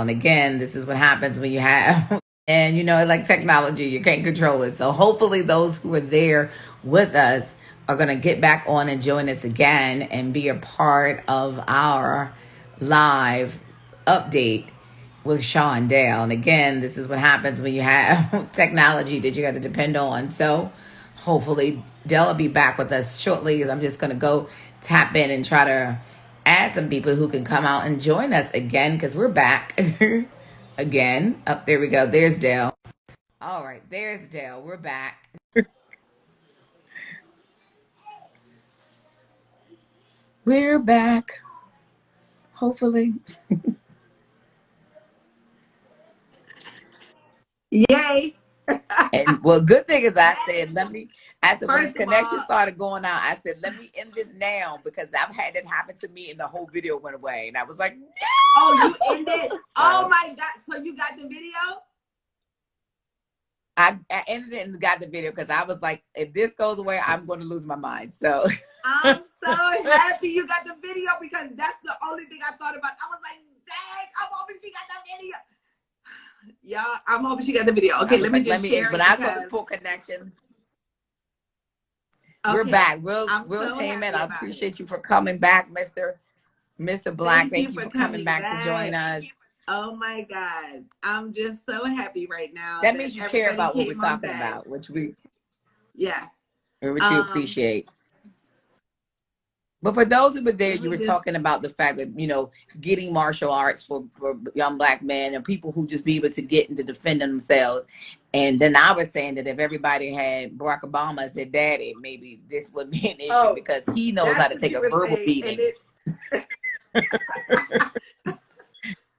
And again, this is what happens when you have, and you know, like technology, you can't control it. So hopefully, those who are there with us are going to get back on and join us again and be a part of our live update with Sean Dale. And again, this is what happens when you have technology that you have to depend on. So hopefully, Dale will be back with us shortly. I'm just going to go tap in and try to add some people who can come out and join us again because we're back again. Up there we go. There's Dale. All right, there's Dale. We're back. We're back. Hopefully. Yay. And well, good thing is I said, I said, when the First of connection all, started going out, I said, let me end this now because I've had it happen to me and the whole video went away. And I was like, no. oh, you ended. Oh So my God. So you got the video? I ended it and got the video because I was like, if this goes away, I'm going to lose my mind. So I'm so happy you got the video because that's the only thing I thought about. I was like, dang, I'm hoping she got the video. Y'all, I'm hoping she got the video. Okay, let me just share when it I saw this because, poor connection, we're okay, back. I'm Real so Tame, happy I about it. appreciate you for coming back, Mr. Black. Thank you Thank you for for coming coming back to join back. us. Oh my God. I'm just so happy right now That that means you care everybody about what we're came on talking back. about, Yeah. which we Um, appreciate. But for those who were there, let you me were just, talking about the fact that, you know, getting martial arts for young black men and people who just be able to get into defending themselves. And then I was saying that if everybody had Barack Obama as their daddy, maybe this would be an issue oh, because he knows how that's to what take you a were verbal saying. And beating. it,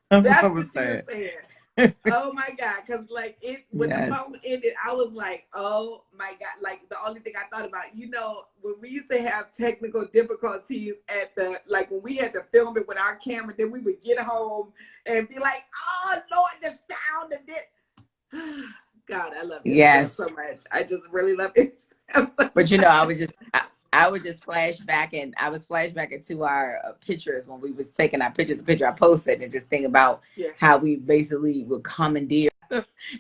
That's what I that's was what you were saying. saying. Oh my God. Cause like when the Yes. phone ended, I was like, oh my God. Like the only thing I thought about, you know, when we used to have technical difficulties at like when we had to film it with our camera, then we would get home and be like, oh Lord, the sound of it. God, I love Isabel Yes. so much. I just really love Isabel so But you know, much. I would just flash back and I was flashback into our pictures when we was taking our pictures, the picture I posted, and just think about Yeah. how we basically would commandeer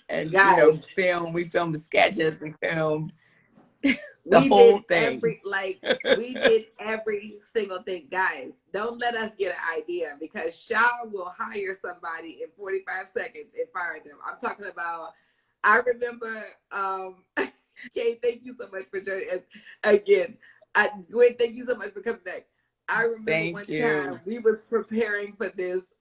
and you know Guys, film. We filmed the sketches, we filmed the we whole did thing. we did every single thing. Guys, don't let us get an idea because Shaw will hire somebody in 45 seconds and fire them. I'm talking about, I remember, Kay, thank you so much for joining us again. Gwen, thank you so much for coming back. I remember one Thank you. time we was preparing for this,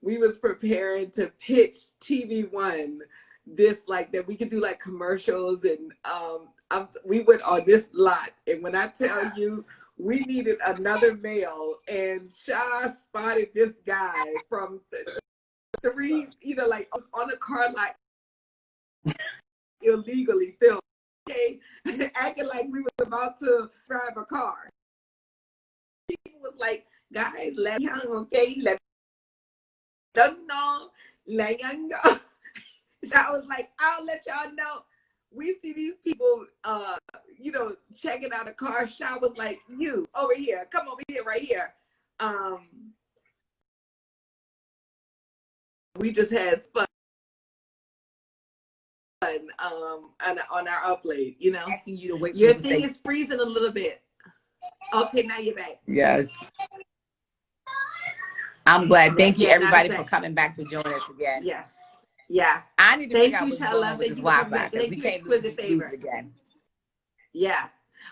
we was preparing to pitch TV1 this like that we could do like commercials and we went on this lot and when I tell you we needed another male and Shaw spotted this guy from three, you know, like on a car lot illegally filmed, okay, acting like we was about to drive a car. People was like, guys, let me hang, okay, let me know, let me go. I was like, I'll let y'all know. We see these people, you know, checking out a car. Shaw was like, you over here, come over here, right here. We just had fun on our upload, you know. Asking you to wait for Your me to thing say is freezing a little bit. Okay, now you're back. yes. I'm glad. Thank you Yeah, now it's everybody for back. coming back to join us again. Yeah, yeah. I need to figure Thank out you, what's going Shala. on with Thank this you for coming Wi-Fi back. because Thank we you, can't exquisite lose it favor. again. Yeah.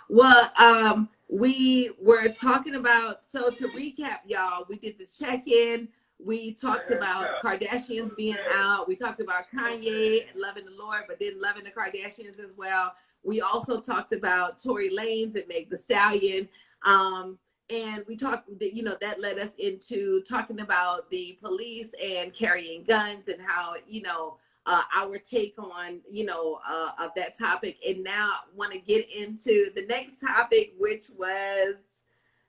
Well, we were talking about, so to recap, y'all, we did this check-in. We talked about Kardashians being out. We talked about Kanye loving the Lord, but then loving the Kardashians as well. We also talked about Tory Lanez and Meg the Stallion. And we talked, you know, that led us into talking about the police and carrying guns and how, you know, our take on, you know, of that topic. And now I want to get into the next topic, which was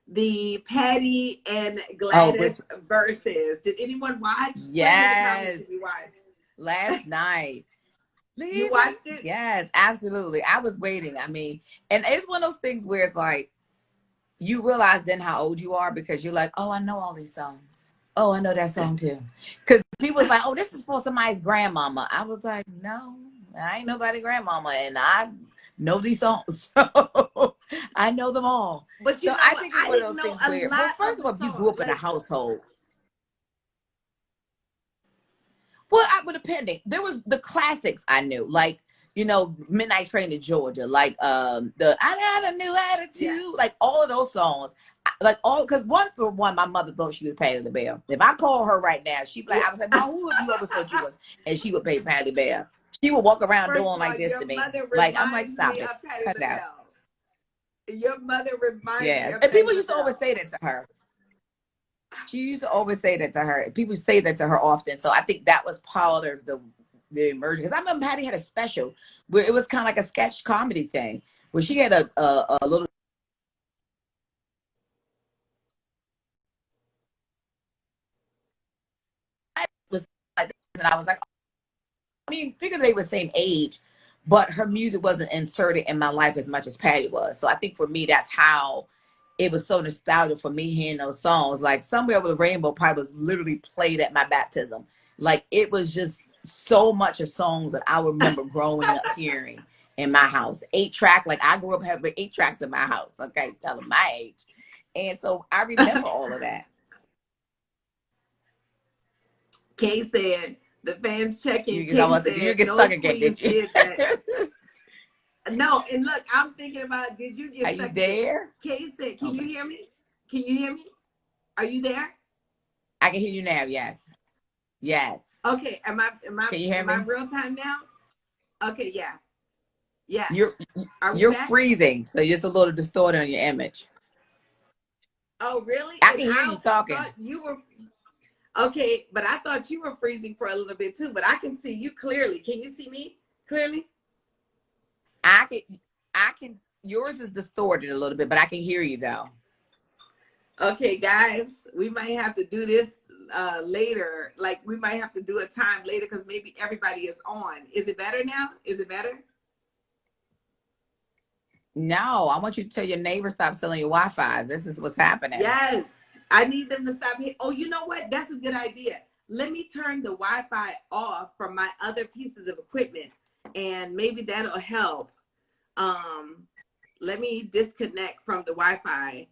the Patty and Gladys versus. Did anyone watch? Put it in the comments Yes. if you watched. Last night. You watched it? Yes, absolutely. I was waiting. I mean, and it's one of those things where it's like you realize then how old you are because you're like, oh, I know all these songs. Oh, I know that song too. Because people was like, oh, this is for somebody's grandmama. I was like, no, I ain't nobody grandmama. And I know these songs. So I know them all. But you So know I what? think it's I one of didn't those know things a where, well, lot first of of the all, if you songs. grew up in a household. Well, I would depending. There was the classics I knew, like, you know, Midnight Train to Georgia, like the I Had a New Attitude, Yeah. like all of those songs. Like all because one for one, my mother thought she was Patty LaBelle. If I call her right now, she'd be like, Yeah. I was like, Mom, who have you always thought you was? And she would pay Patty LaBelle. She would walk around First doing of all, like this your to me. mother Like, I'm like, reminds stop me it. of Patty Cut it out. LaBelle. Your mother reminds me Yeah. of And Patty people used to always LaBelle. say that to her. She used to always say that to her. People say that to her often. So I think that was part of the emergence. Because I remember Patty had a special where it was kind of like a sketch comedy thing where she had a little was like this, and I was like, I mean, figure they were same age, but her music wasn't inserted in my life as much as Patty was. So I think for me, that's how it was so nostalgic for me hearing those songs. Like Somewhere Over the Rainbow probably was literally played at my baptism. Like it was just so much of songs that I remember growing up hearing in my house. 8-track, like I grew up having 8 tracks in my house. Okay, tell them my age. And so I remember all of that. Kay said, the fans checking. I Kay said, you said, get no stuck again, queens did you? did that. No, and look, I'm thinking about, did you Are get you stuck again? there? Kay said, can you Okay. hear me? Can you hear me? Are you there? I can hear you now. Yes. Yes. Okay. Can you hear Am I me? real time now? Okay, yeah. Yeah. You're Are we you're back? freezing, so you're just a little distorted on your image. Oh, really? I And can hear I you talking. thought you were okay, but I thought you were freezing for a little bit too, but I can see you clearly. Can you see me clearly? I can I can yours is distorted a little bit, but I can hear you though. Okay, guys, we might have to do this later. Like we might have to do a time later because maybe everybody is on. Is it better now? Is it better? No, I want you to tell your neighbor stop selling your Wi-Fi. This is what's happening. Yes. I need them to stop here. Oh, you know what? That's a good idea. Let me turn the Wi-Fi off from my other pieces of equipment and maybe that'll help. Um, let me disconnect from the Wi-Fi.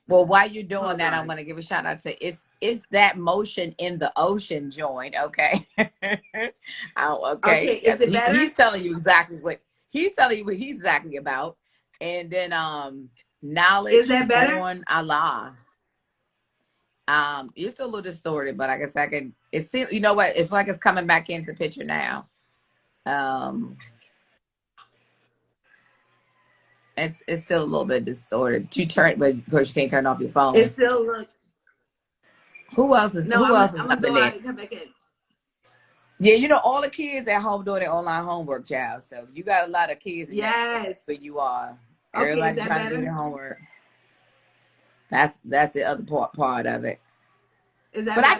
Well, while you're doing Hold that, I on. want to give a shout out to it's that motion in the ocean joint, okay? Oh, Okay, okay. is it better? He's telling you exactly what he's telling you what he's exactly about. And then Is knowledge that better? on Allah. You're still a little distorted, but I guess I can it's you know what? It's like it's coming back into picture now. Um it's still a little bit distorted. You turn but of course you can't turn off your It phone. still looks. No, Who else is I'm gonna up in go there? out and come back in. Yeah, you know, all the kids at home doing their online homework, child. So you got a lot of kids in that Yes. where you are. Okay, is Everybody that trying to do better? their homework. That's the other part of it. Is that But better?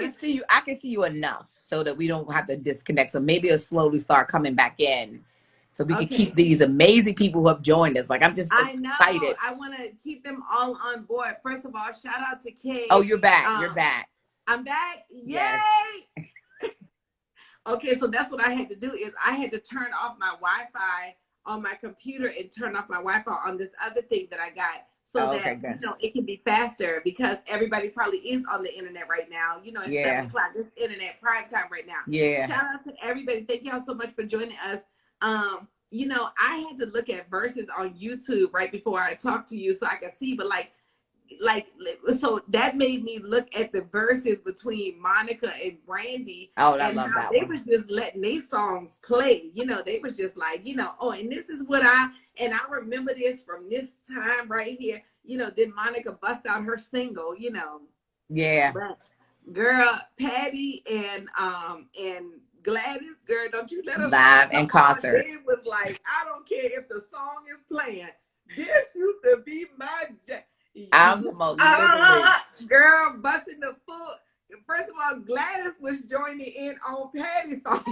I can see you enough so that we don't have to disconnect. So maybe it'll slowly start coming back in. So we can keep Okay. these amazing people who have joined us. Like I'm just I know. excited. I want to keep them all on board. First of all, shout out to Oh, Kay. you're back. You're back. I'm back. Yes. Yay! Okay, so that's what I had to do is I had to turn off my Wi-Fi on my computer and turn off my Wi-Fi on this other thing that I got so Okay, that good. it can be faster because everybody probably is on the internet right now. It's 7 o'clock. This internet prime time right now. Yeah. Shout out to everybody. Thank y'all so much for joining us. I had to look at verses on YouTube right before I talked to you so I could see, but so that made me look at the verses between Monica and Brandy Oh, I and love how that they one. was just letting these songs play. They was just like, oh, and this is what I remember this from this time right here. Then Monica bust out her single, Yeah. but girl, Patty and Gladys, girl, don't you let us all Live come and on. concert. They was like, I don't care if the song is playing. This used to be my I'm talking about literally. girl busting the foot. First of all, Gladys was joining in on Patty's song.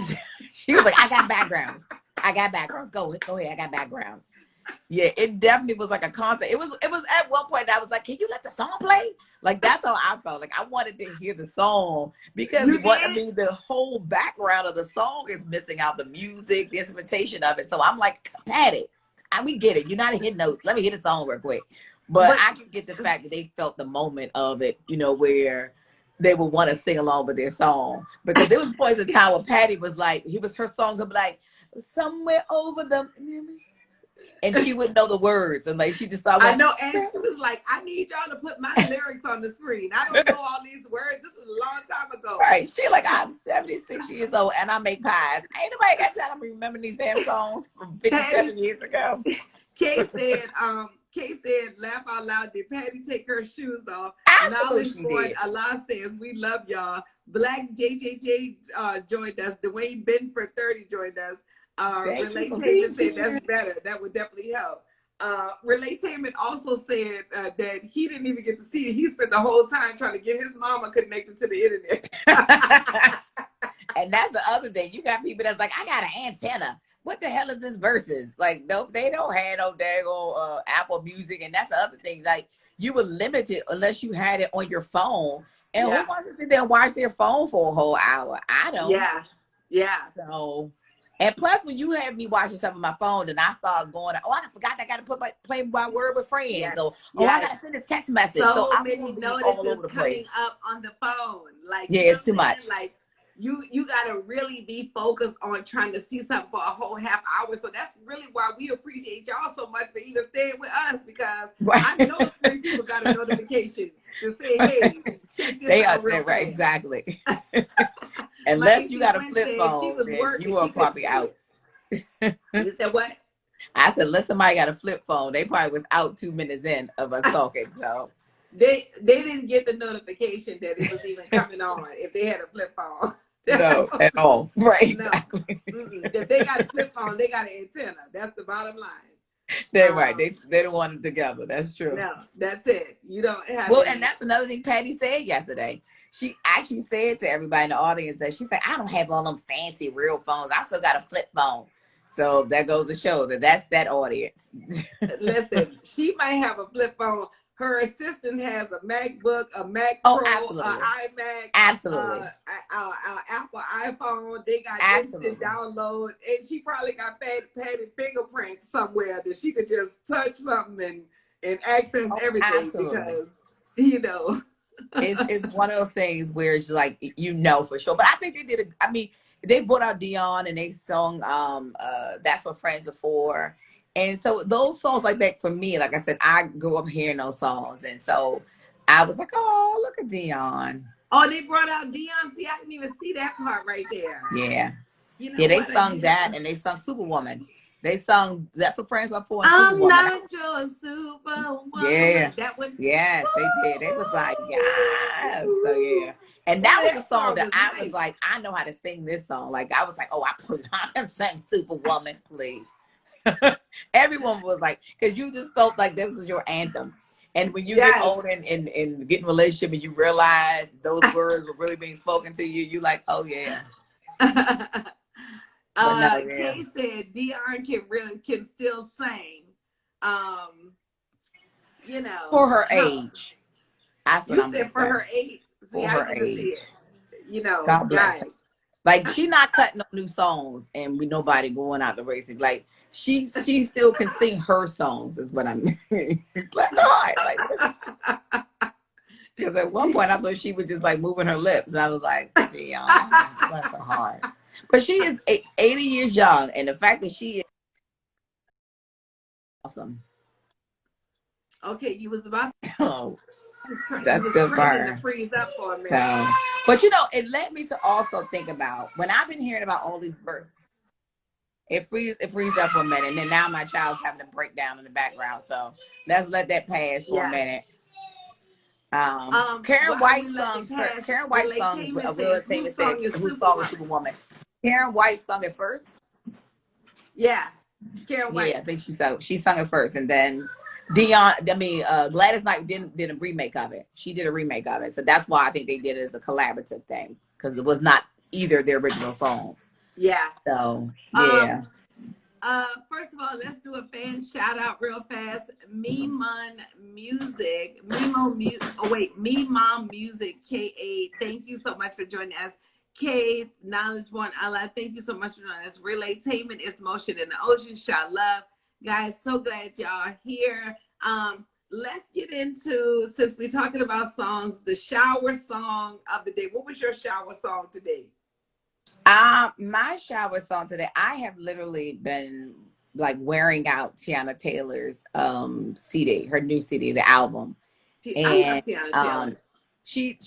She was like, I got backgrounds. I got backgrounds. Go ahead. I got backgrounds. Yeah, it definitely was like a concert. It was at one point I was like, can you let the song play? Like that's how I felt. Like I wanted to hear the song because You what I did? mean, the whole background of the song is missing out, the music, the instrumentation of it. So I'm like, Patty, we get it. You're not hitting notes. Let me hit the song real quick. But But I can get the fact that they felt the moment of it, where they would want to sing along with their song. Because there was points in time where Patty was like, her song could be like, somewhere over the, and she would know the words, and like she just started I going, know, and she was like, I need y'all to put my lyrics on the screen. I don't know all these words. This was a long time ago. right. She like, I'm 76 years old and I make pies. Ain't nobody got time to remember these damn songs from 57 Patty, years ago. Kay said, laugh out loud. Did Patty take her shoes off? Absolutely, Knowledge she Boy did. Allah says, we love y'all. Black JJJ joined us. Dwayne Benford 30 joined us. Thank you for being Relatament said here. that's better. That would definitely help. Relatament also said that he didn't even get to see it. He spent the whole time trying to get his mama connected to the internet. And that's the other thing. You got people that's like, I got an antenna. What the hell is this Versus? Like, no, they don't have no daggone Apple Music, and that's the other thing. Like, you were limited unless you had it on your phone. And Yeah. who wants to sit there and watch their phone for a whole hour? I don't. Yeah. Yeah. So, and plus, when you have me watching stuff on my phone, and I start going, oh, I forgot I got to play my word with friends. Yes. So, yes. I got to send a text message. So I'm many going to be notices all over the coming place. up on the phone. Like, Yeah, you know it's too much. Like, you got to really be focused on trying to see something for a whole half hour. So that's really why we appreciate y'all so much for even staying with us, because I know 3 people got a notification to say, hey, check this out real fast. Right, exactly. Unless you got a flip phone, she was then working, you are probably out. You said what? I said, unless somebody got a flip phone, they probably was out 2 minutes in of us talking. So they didn't get the notification that it was even coming on if they had a flip phone. No, at all. Right, exactly. No. If they got a flip phone, they got an antenna. That's the bottom line. They're right. They don't want it together. That's true. No, that's it. You don't have and that's another thing Patty said yesterday. She actually said to everybody in the audience that she said, I don't have all them fancy real phones. I still got a flip phone. So that goes to show that's that audience. Listen, she might have a flip phone. Her assistant has a MacBook, a Mac Pro, absolutely. an iMac, absolutely, Apple iPhone. They got instant download, and she probably got Patty fingerprints somewhere that she could just touch something and access everything. Absolutely. Because it's one of those things where it's like for sure. But I think they did. They brought out Dion and they sung "That's What Friends Are For." And so those songs like that, for me, like I said, I grew up hearing those songs. And so I was like, oh, look at Dion. Oh, they brought out Dion. See, I didn't even see that part right there. Yeah. They sung that and they sung Superwoman. They sung That's What Friends Are For. I'm not your Superwoman. Yeah. That one. Yes, they did. It was like, yes. So, yeah. And that was a song that I was like, I know how to sing this song. Like, I was like, oh, I can sing Superwoman, please. Everyone was like, because you just felt like this was your anthem. And when you get old and get in a relationship and you realize those words were really being spoken to you, you're like, oh yeah. Kay said Dion can still sing. For her age. That's what I'm saying. For her age. See, for her age. God bless her. Like, she not cutting no new songs and with nobody going out to racing. Like, she still can sing her songs is what I mean. Bless her heart. Because at one point I thought she was just like moving her lips. And I was like, gee, bless her heart. But she is 80 years young. And the fact that she is awesome. Okay, you was about to. Oh, that's good for her. To freeze up for a minute. So, but it led me to also think about when I've been hearing about all these verses. It frees up for a minute, and then now my child's having a breakdown in the background. So let's let that pass for a minute. Karen White sung. Karen White sung a real Taylor said, "Whose song is Superwoman?" Karen White sung it first. Yeah, Karen White. Yeah, I think she sung it first, and then Gladys Knight did a remake of it. She did a remake of it, so that's why I think they did it as a collaborative thing, because it was not either their original songs. Yeah. So yeah. First of all, let's do a fan shout out real fast. Memon Music, Me Mom Music, KA. Thank you so much for joining us. K Knowledge One Allah, thank you so much for joining us. Relaytainment is motion in the ocean. Shout love, guys. So glad y'all are here. Let's get into, since we're talking about songs, the shower song of the day. What was your shower song today? My shower song today, I have literally been like wearing out Tiana Taylor's CD, her new CD, the album. I love And Tiana Taylor. She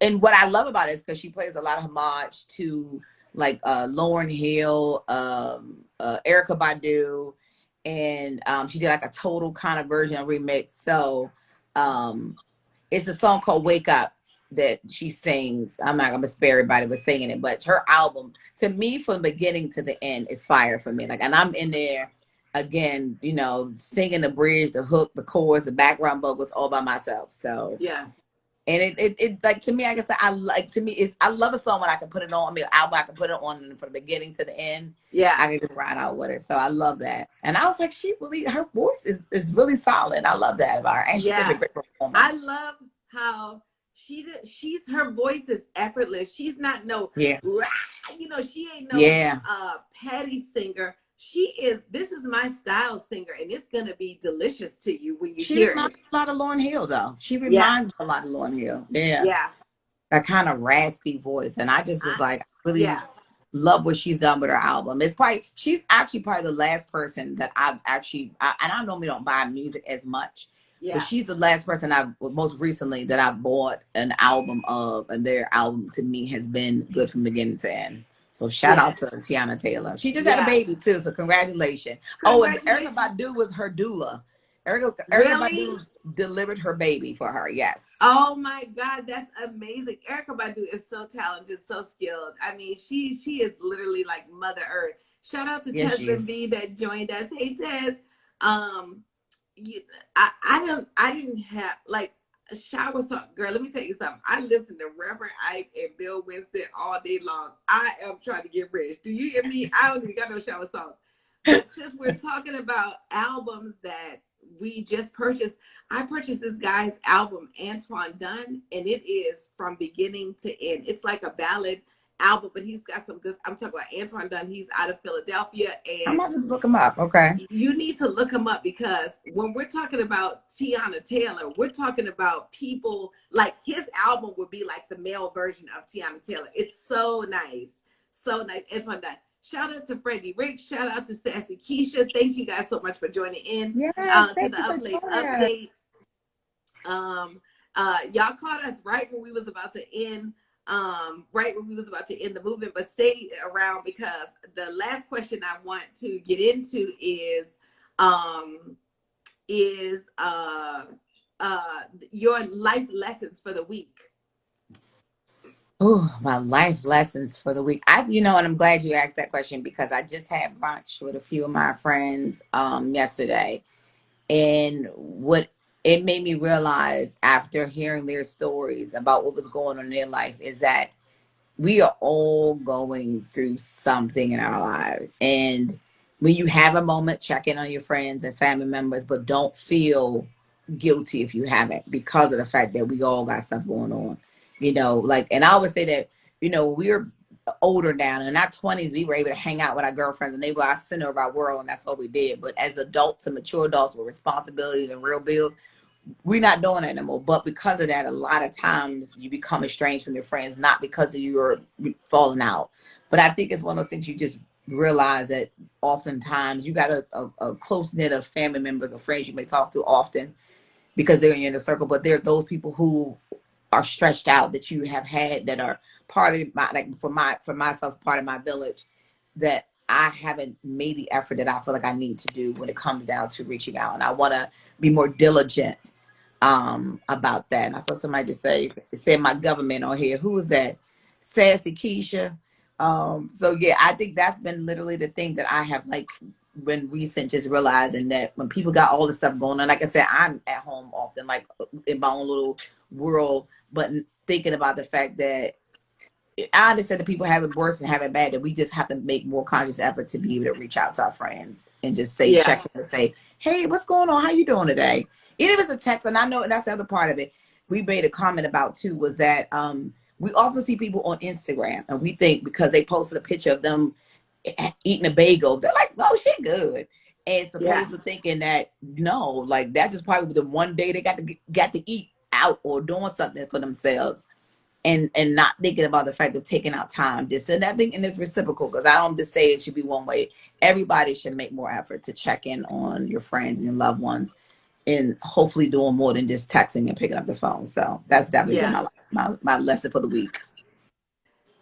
and what I love about it is because she plays a lot of homage to like Lauryn Hill, Erica Badu, and she did like a total kind of version remix. So it's a song called Wake Up that she sings. I'm not gonna spare everybody with singing it, but her album, to me, from the beginning to the end, is fire for me. Like, and I'm in there again, you know, singing the bridge, the hook, the chorus, the background vocals all by myself. So yeah. And it like, to me, I guess I love a song when I can put it on. I mean, album I can put it on from the beginning to the end. Yeah, I can just ride out with it. So I love that. And I was like, her voice is really solid. I love that about her, and she's such a great performer. I love how she's her voice is effortless. She's not yeah, you know, she ain't no Patty singer. This is my style singer, and it's gonna be delicious to you when you hear it. She reminds a lot of Lauryn Hill, though. She reminds me a lot of Lauryn Hill. Yeah. That kind of raspy voice. And I just was like, really love what she's done with her album. She's actually probably the last person that I've actually, and I normally don't buy music as much, but she's the last person most recently that I bought an album of, and their album to me has been good from beginning to end. So shout out to Tiana Taylor. She just had a baby too, so congratulations. Oh, and Erica Badu was her doula. Erica Badu delivered her baby for her. Yes. Oh my God, that's amazing. Erica Badu is so talented, so skilled. I mean, she is literally like Mother Earth. Shout out to Tessa V that joined us. Hey Tess. I didn't have like a shower song. Girl, let me tell you something. I listen to Reverend Ike and Bill Winston all day long. I am trying to get rich. Do you hear me? I don't even got no shower songs. But since we're talking about albums that we just purchased, I purchased this guy's album, Antoine Dunn, and it is from beginning to end. It's like a ballad album, but he's got some good. I'm talking about Antoine Dunn. He's out of Philadelphia, and I'm about to look him up. Okay, you need to look him up, because when we're talking about Tiana Taylor, we're talking about people like his album would be like the male version of Tiana Taylor. It's so nice, so nice. Antoine Dunn. Shout out to Freddie Rick. Shout out to Sassy Keisha. Thank you guys so much for joining in to the update. Y'all caught us right when we was about to end. The movement, but stay around, because the last question I want to get into is your life lessons for the week. Oh, my life lessons for the week. And I'm glad you asked that question, because I just had brunch with a few of my friends yesterday, and what it made me realize after hearing their stories about what was going on in their life is that we are all going through something in our lives. And when you have a moment, check in on your friends and family members, but don't feel guilty if you haven't, because of the fact that we all got stuff going on. And I always say that, we're older now, and in our 20s, we were able to hang out with our girlfriends, and they were our center of our world, and that's what we did. But as adults and mature adults with responsibilities and real bills, we're not doing that anymore. But because of that, a lot of times you become estranged from your friends, not because of you're falling out. But I think it's one of those things you just realize that oftentimes you got a close knit of family members or friends you may talk to often because they're in your inner circle. But there are those people who are stretched out that you have had that are part of for myself, part of my village, that I haven't made the effort that I feel like I need to do when it comes down to reaching out. And I want to be more diligent about that. And I saw somebody just say my government on here. Who was that? Sassy Keisha. So yeah, I think that's been literally the thing that I have been recent, just realizing that when people got all this stuff going on, like I said, I'm at home often, like in my own little world, but thinking about the fact that I understand that people have it worse and have it bad, that we just have to make more conscious effort to be able to reach out to our friends and just say, Yeah. check in and say, hey, what's going on? How you doing today? Even if it's a text, and I know, and that's the other part of it we made a comment about too, was that we often see people on Instagram and we think because they posted a picture of them eating a bagel, they're like, oh, she good. And Yeah. supposed to thinking that no, like that just probably the one day they got to eat out or doing something for themselves, and not thinking about the fact of taking out time. Just and I think and it's reciprocal, because I don't just say it should be one way. Everybody should make more effort to check in on your friends and loved ones, and hopefully doing more than just texting and picking up the phone. So that's definitely been Yeah. my lesson for the week.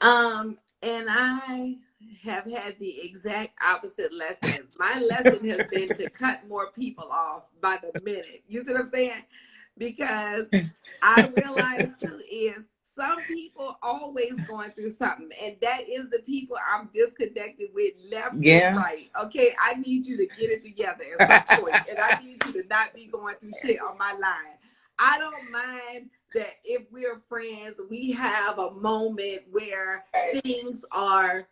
And I have had the exact opposite lesson. My lesson has been to cut more people off by the minute. You see what I'm saying? Because I realize too is some people always going through something, and that is the people I'm disconnected with left and Yeah. right. Okay, I need you to get it together at some point, and I need you to not be going through shit on my line. I don't mind that if we're friends, we have a moment where things are,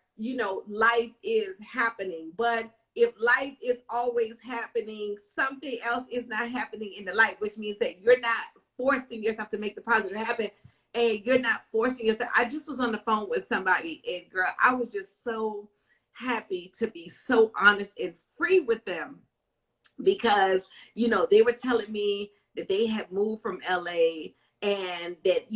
life is happening. But if life is always happening, something else is not happening in the life, which means that you're not forcing yourself to make the positive happen, and you're not forcing yourself. I just was on the phone with somebody, and girl, I was just so happy to be so honest and free with them, because they were telling me that they had moved from LA, and that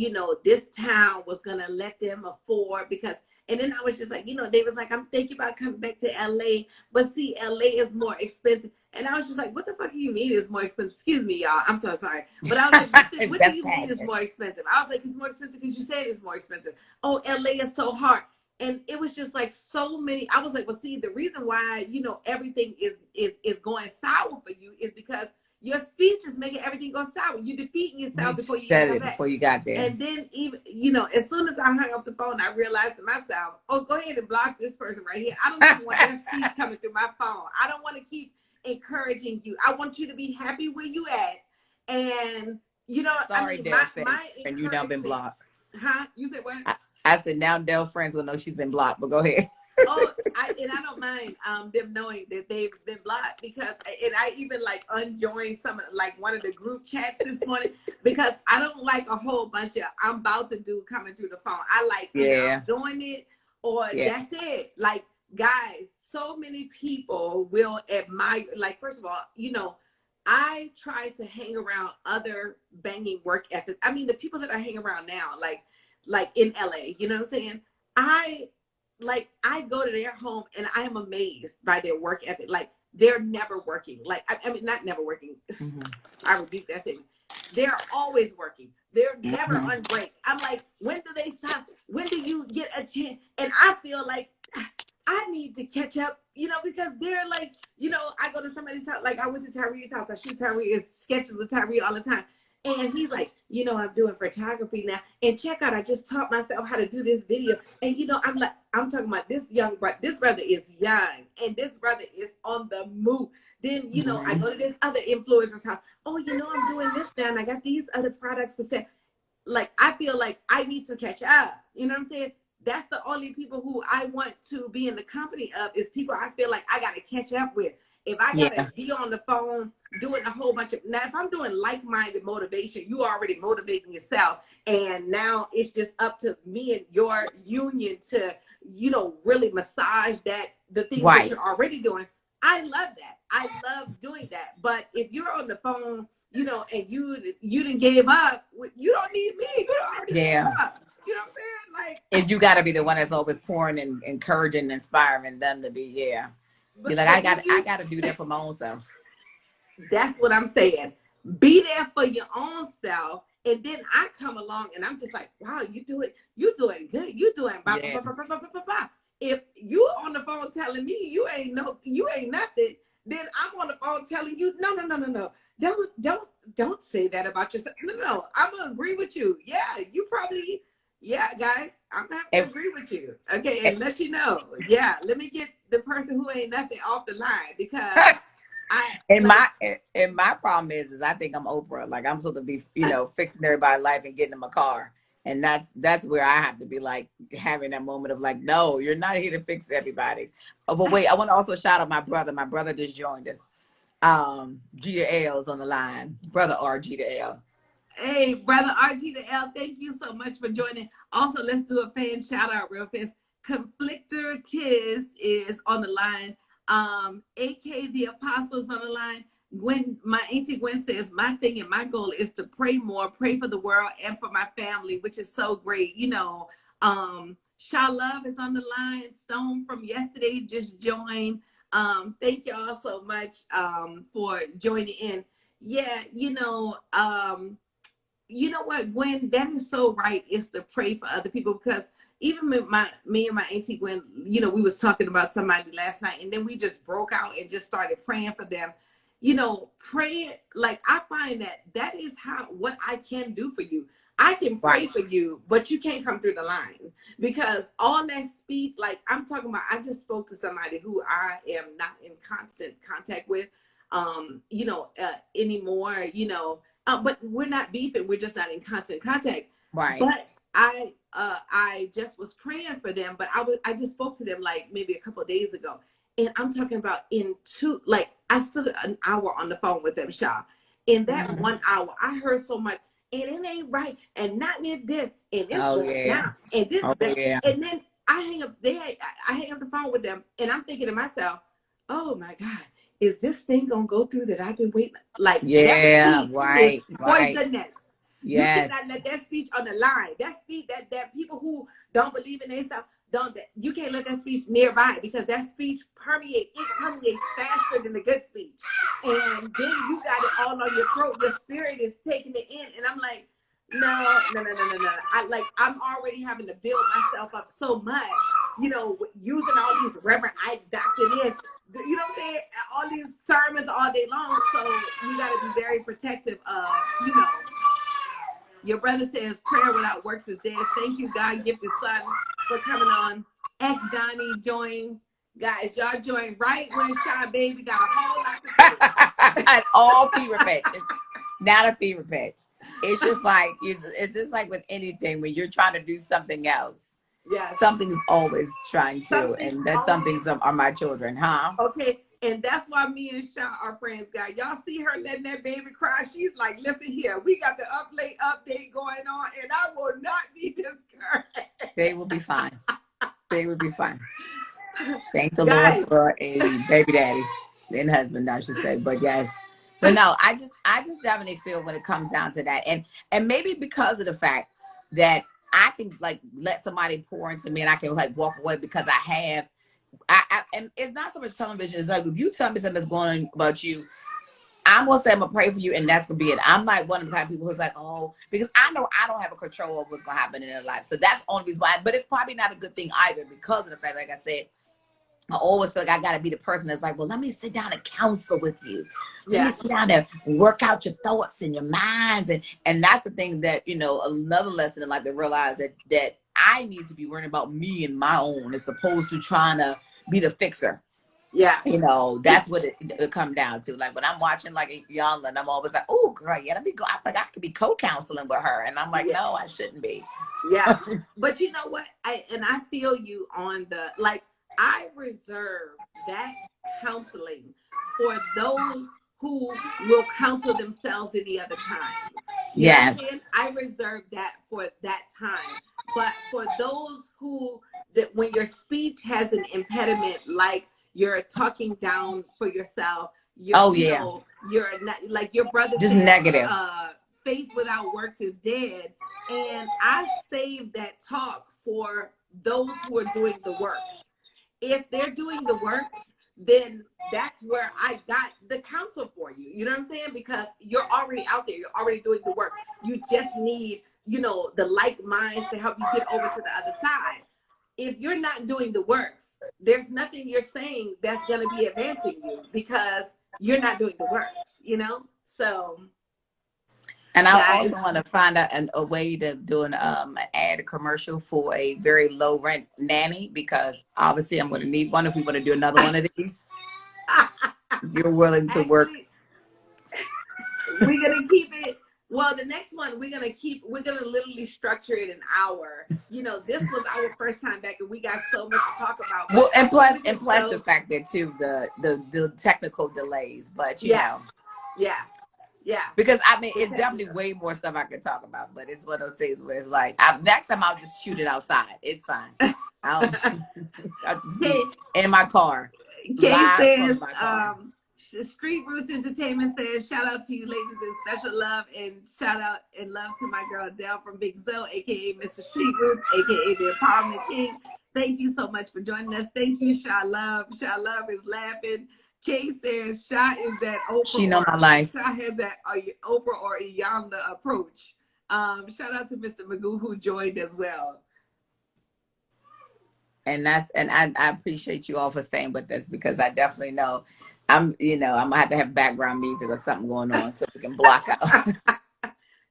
this town was going to let them afford, because and then I was just like, they was like, I'm thinking about coming back to LA, but see, LA is more expensive. And I was just like, what the fuck do you mean it's more expensive? Excuse me, y'all, I'm so sorry, but I was like, what do That's you mean it's passion. more expensive? I was like, it's more expensive because you said it's more expensive. Oh, LA is so hard. And it was just like so many. I was like, well, see, the reason why everything is going sour for you is because your speech is making everything go sour. You're defeating yourself You before you even said come it back. before you got there. And then even as soon as I hung up the phone, I realized to myself, oh, go ahead and block this person right here. I don't even want that speech coming through my phone. I don't want to keep encouraging you. I want you to be happy where you at. And Sorry, Dale my and you now been encouragement, blocked. huh? You said what? I said now Dell friends will know she's been blocked, but go ahead. Oh, I don't mind them knowing that they've been blocked, because and I even like unjoined some of like one of the group chats this morning, because I don't like a whole bunch of I'm about to do coming through the phone. I like either I'm Yeah. doing it or Yeah. that's it. Like, guys, so many people will admire. Like, first of all, I try to hang around other banging work ethics. I mean, the people that I hang around now, like in LA, you know what I'm saying? I go to their home and I am amazed by their work ethic. Like, they're never working. Like, I mean, not never working. Mm-hmm. I rebuke that statement. They're always working. They're never Mm-hmm. on break. I'm like, when do they stop? When do you get a chance? And I feel like I need to catch up, because they're like, I go to somebody's house. Like, I went to Tyree's house. I shoot Tyree, is sketching with Tyree all the time. And he's like, I'm doing photography now. And check out, I just taught myself how to do this video. And I'm like, I'm talking about this young brother. This brother is young, and this brother is on the move. Then, I go to this other influencer's house. Oh, I'm doing this now, and I got these other products for sale. Like, I feel like I need to catch up. You know what I'm saying? That's the only people who I want to be in the company of, is people I feel like I got to catch up with. If I got to Yeah. be on the phone doing a whole bunch of, now if I'm doing like-minded motivation, you already motivating yourself. And now it's just up to me and your union to, really massage the things that Right. you're already doing. I love that. I love doing that. But if you're on the phone, and you didn't give up, you don't need me. You already gave Yeah. up. You know what I'm saying? Like, If you got to be the one that's always pouring and encouraging and inspiring them to be, yeah. You're like, but then I got to do that for my own self. that's what I'm saying. Be there for your own self. And then I come along and I'm just like, wow, you doing good. You doing blah, Yeah. blah, blah, blah, blah, blah, blah. If you on the phone telling me you ain't nothing, then I'm on the phone telling you, no. Don't say that about yourself. No. I'm gonna agree with you. Yeah, you probably, yeah, guys, I'm gonna have to And, agree with you. Okay, and let you know. Yeah, let me get the person who ain't nothing off the line, because I and like, my problem is I think I'm Oprah. Like I'm supposed to be, fixing everybody's life and getting them a car. And that's where I have to be like having that moment of like, no, you're not here to fix everybody. Oh, but wait, I want to also shout out my brother. My brother just joined us. G to L's on the line. Brother RG to L. Hey, brother RG to L, thank you so much for joining. Also, let's do a fan shout out real fast. Conflictor Tiz is on the line. AK the Apostles on the line. Gwen, my auntie Gwen says, my thing and my goal is to pray more, pray for the world and for my family, which is so great. You know, Sha Love is on the line. Stone from yesterday just joined. Thank y'all so much for joining in. Yeah, you know what, Gwen, that is so right, is to pray for other people, because even with me and my auntie Gwen, you know, we was talking about somebody last night, and then we just broke out and just started praying for them. You know, pray, like, I find that is what I can do for you. I can pray for you, but you can't come through the line, because all that speech, like I'm talking about, I just spoke to somebody who I am not in constant contact with, anymore, but we're not beefing. We're just not in constant contact. Right. But I just was praying for them, but I just spoke to them like maybe a couple of days ago. And I'm talking about I stood an hour on the phone with them, Sha. In that 1 hour, I heard so much, and it ain't right, and not near this, and it's going down, and this bad. Yeah. And then I hang up the phone with them, and I'm thinking to myself, oh my God, is this thing gonna go through that I've been waiting? Like, yeah, that right, is poisonous. Yes. You cannot let that speech on the line. That speech that people who don't believe in themselves, you can't let that speech nearby, because that speech permeates faster than the good speech. And then you got it all on your throat. Your spirit is taking it in. And I'm like, no. I'm already having to build myself up so much, using all these Reverend Ike doctored in, you know what I'm saying? All these sermons all day long. So you got to be very protective of, Your brother says prayer without works is dead. Thank you, God gifted son, for coming on. Ek Donnie join. Guys, y'all join right when Shy Baby got a whole lot to say. At all fever pitch. It's not a fever pitch. It's just like, it's just like with anything, when you're trying to do something else. Yeah. Something's always trying to, and that something's are my children, huh? Okay. And that's why me and Sha are friends, guys. Y'all see her letting that baby cry. She's like, listen here, we got the update going on, and I will not be discouraged. They will be fine. They will be fine. Thank the Lord for a baby daddy and husband, I should say. But yes. But no, I just definitely feel when it comes down to that. And maybe because of the fact that I can like let somebody pour into me and I can like walk away because and it's not so much television. It's like, if you tell me something that's going on about you, I'm gonna say I'm gonna pray for you, and that's gonna be it. I'm like one of the kind of people who's like, oh, because I know I don't have a control of what's gonna happen in their life. So that's the only reason why. But it's probably not a good thing either, because of the fact, like I said, I always feel like I gotta be the person that's like, well, let me sit down and counsel with you. Let me sit down and work out your thoughts and your minds. And that's the thing that, another lesson in life, to realize that I need to be worrying about me and my own, as opposed to trying to be the fixer. Yeah. That's what it come down to. Like when I'm watching like Young, and I'm always like, oh, girl, let me go. I think I could be co-counseling with her. And I'm like, no, I shouldn't be. Yeah. But you know what? I feel you on the, like, I reserve that counseling for those who will counsel themselves any other time. Yes. I reserve that for that time. But for those that when your speech has an impediment, like you're talking down for yourself, you're not, like your brother just said, negative. Faith without works is dead. And I save that talk for those who are doing the works. If they're doing the works, then that's where I got the counsel for you. You know what I'm saying? Because you're already out there. You're already doing the works. You just need, the like minds to help you get over to the other side. If you're not doing the works, there's nothing you're saying that's going to be advancing you, because you're not doing the works, So. And I also want to find out a way to do an ad commercial for a very low rent nanny, because obviously I'm going to need one if we want to do another one of these. You're willing to work. We're going to keep it. Well, the next one we're gonna literally structure it an hour. You know, this was our first time back and we got so much to talk about. Well, and plus so, the fact that too the technical delays, but you yeah, know. Yeah. Yeah. Because I mean, it's definitely way more stuff I could talk about, but it's one of those things where it's like, next time I'll just shoot it outside. It's fine. I'll just be in my car, Kay live says, from my car. Street Roots Entertainment says, shout out to you ladies and special love and shout out and love to my girl Dell from Big Zo, aka Mr. Street Roots, aka the Empowerment King. Thank you so much for joining us. Thank you, Sha Love. Sha Love is laughing. Kay says, Sha is that Oprah. She know my life. Sha has that Oprah or Iyanla approach. Shout out to Mr. Magoo who joined as well. And I appreciate you all for staying with us because I definitely know I'm gonna have to have background music or something going on so we can block out.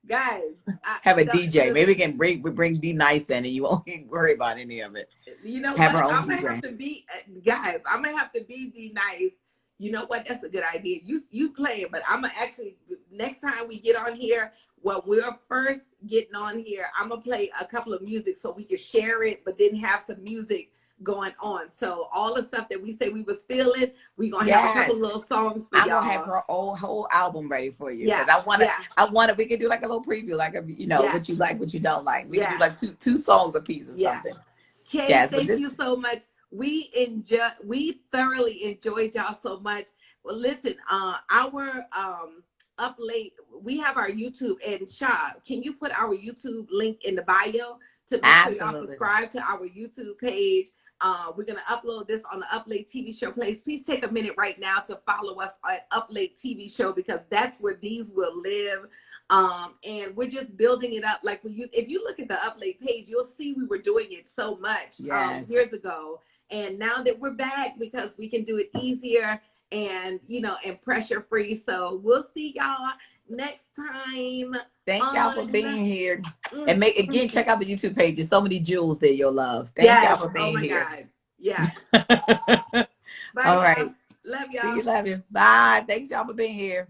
Guys, have a DJ. Maybe we can bring D Nice in and you won't worry about any of it. You know have what? Her own I'm gonna DJ. have to be guys. I'm gonna have to be D Nice. You know what? That's a good idea. You play it, but I'm gonna actually next time we get on here, when we're first getting on here, I'm gonna play a couple of music so we can share it, but then have some music going on. So all the stuff that we say we was feeling, we gonna have a couple little songs for y'all. I'm gonna have her whole album ready for you. Yeah, I want it. We can do like a little preview, like what you like, what you don't like. We can do like two songs a piece or something. Kay, thank you so much. We thoroughly enjoyed y'all so much. Well, listen, our up late, we have our YouTube, and Sha, can you put our YouTube link in the bio to make sure y'all subscribe to our YouTube page? We're gonna upload this on the Up Late TV show place. Please take a minute right now to follow us at Up Late TV show because that's where these will live. And we're just building it up. Like if you look at the Up Late page, you'll see we were doing it so much years ago. And now that we're back because we can do it easier and and pressure free. So we'll see y'all next time. Thank y'all for being here. And check out the YouTube page. There's so many jewels there you'll love. Thank y'all for being here. God. Yeah. Bye, all right. Love y'all. See you, love you. Bye. Thanks y'all for being here.